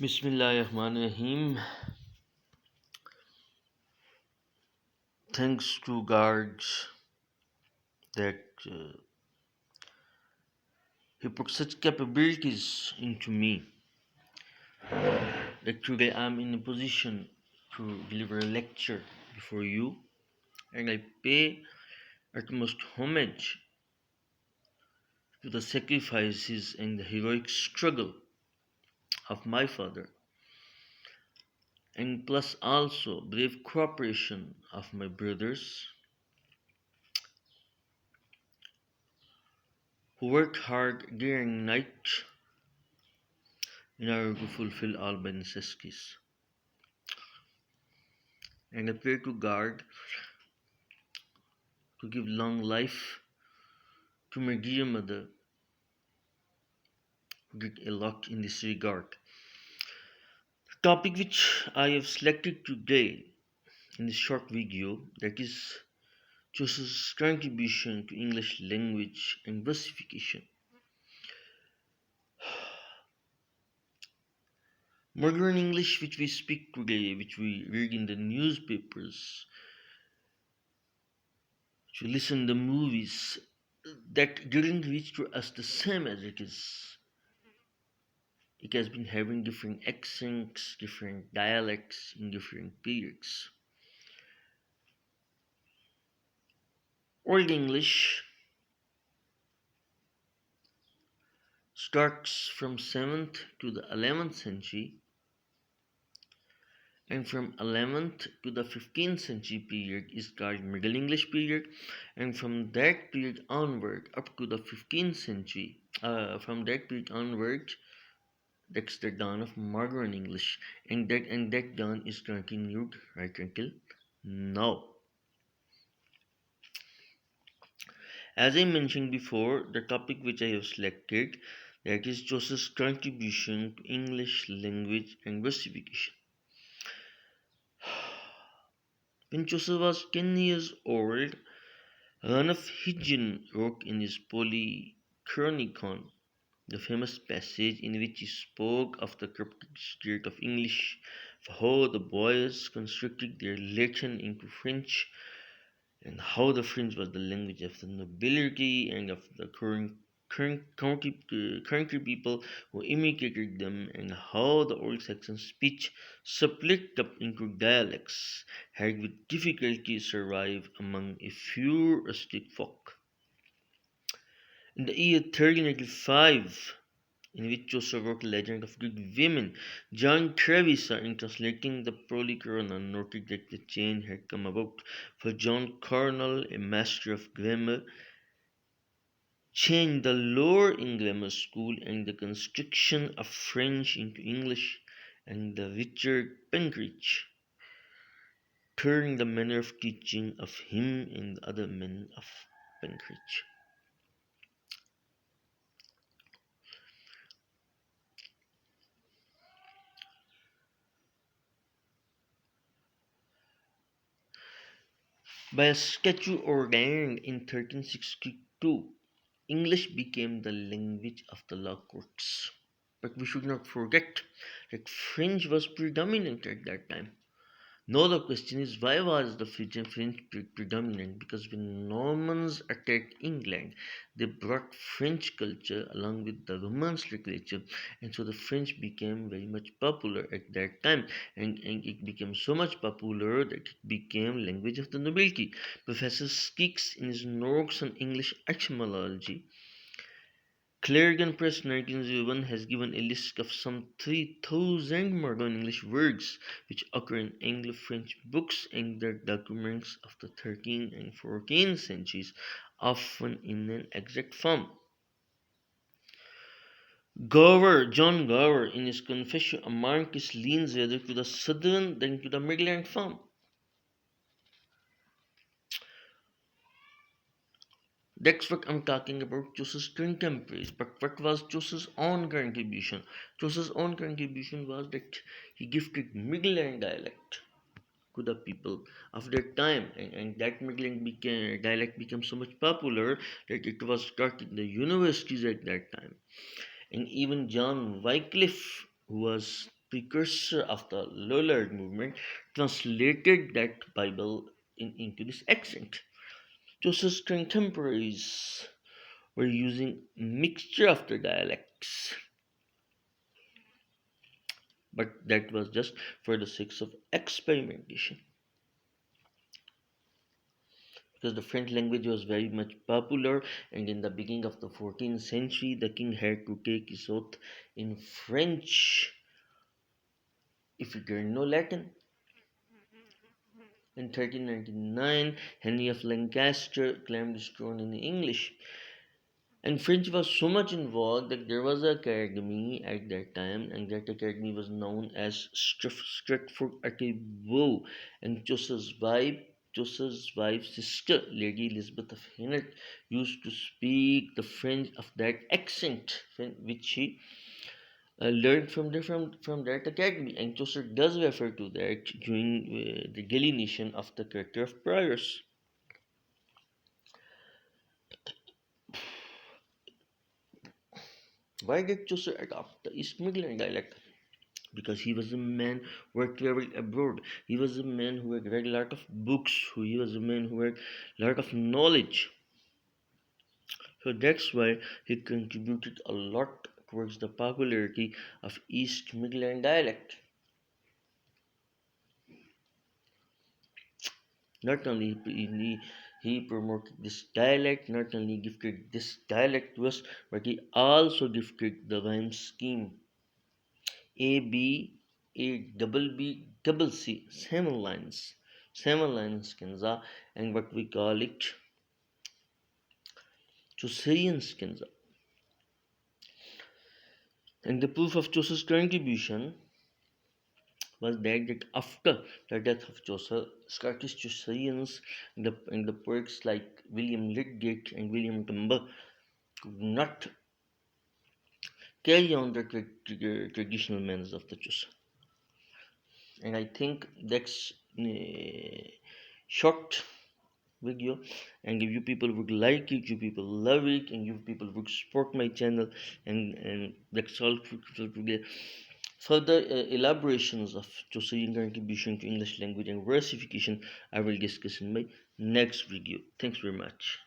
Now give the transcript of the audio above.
Bismillahirrahmanirrahim. Thanks to guards that he put such capabilities into me that today I'm in a position to deliver a lecture before you, and I pay utmost homage to the sacrifices and the heroic struggle of my father, and plus also brave cooperation of my brothers who work hard day and night in order to fulfill all my necessities. And I pray to God to give long life to my dear mother, who did a lot in this regard. The topic which I have selected today in this short video, that is Chaucer's contribution to English language and versification. Modern English which we speak today, which we read in the newspapers, which we listen to movies, that didn't reach to us the same as it is. It has been having different accents, different dialects in different periods. Old English starts from 7th to the 11th century, and from 11th to the 15th century period is called Middle English period, and from that period onward up to the 15th century, from that period onward, that's the dawn of modern English, and that dawn is continued right until now. As I mentioned before, the topic which I have selected, that is Chaucer's contribution to English language and versification. When Chaucer was 10 years old, Ranulph Hidgen wrote in his Polychronicon the famous passage in which he spoke of the cryptic spirit of English, of how the boys constructed their Latin into French, and how the French was the language of the nobility and of the country people who imitated them, and how the old Saxon speech, split up into dialects, had with difficulty survived among a few rustic folk. In the year 1385, in which Chaucer wrote Legend of Good Women, John Trevisa, in translating the Polychronon, noted that the change had come about, for John Cornell, a master of grammar, changed the Lower Grammar School and the construction of French into English, and the Richard Penkridge turned the manner of teaching of him and the other men of Penkridge. By a statute ordained in 1362, English became the language of the law courts. But we should not forget that French was predominant at that time. Now the question is, why was the French predominant? Because when Normans attacked England, they brought French culture along with the Romance literature, and so the French became very much popular at that time, and it became so much popular that it became language of the nobility. Professor Skeeks, in his notes on English etymology, Clarendon Press 1901, has given a list of some 3,000 modern English words which occur in Anglo-French books and their documents of the 13th and 14th centuries, often in an exact form. John Gower, in his Confession of Marquis, leans rather to the southern than to the Midland form. That's what I'm talking about Joseph's contemporaries. But what was Joseph's own contribution? Joseph's own contribution was that he gifted Midland dialect to the people of that time, and that dialect became so much popular that it was taught in the universities at that time. And even John Wycliffe, who was precursor of the Lollard movement, translated that Bible into this accent. Chaucer's contemporaries were using mixture of the dialects, but that was just for the sake of experimentation, because the French language was very much popular, and in the beginning of the 14th century, the king had to take his oath in French if he didn't know Latin. In 1399, Henry of Lancaster claimed his throne in English. And French was so much involved that there was an academy at that time, and that academy was known as Stratford at Bow. And Chaucer's wife's sister, Lady Elizabeth of Hainaut, used to speak the French of that accent, which she learned from that academy. And Chaucer does refer to that during the delineation of the character of Priors. Why did Chaucer adopt the East Midland dialect? Because he was a man who had traveled abroad. He was a man who had read a lot of books. He was a man who had a lot of knowledge. So that's why he contributed a lot towards the popularity of East Midland dialect. Not only he promoted this dialect, not only gifted this dialect to us, but he also gifted the rhyme scheme A B A double B double C, seven lines scanza, and what we call it Chaucerian scanza. And the proof of Chaucer's contribution was that after the death of Chaucer, Scottish Chaucerians and the poets like William Lydgate and William Timber could not carry on the traditional manners of the Chaucer. And I think that's short video, and if you people would like it, you people love it, and you people would support my channel, and that's all for today. Further elaborations of Chaucerian contribution to English language and versification I will discuss in my next video. Thanks very much.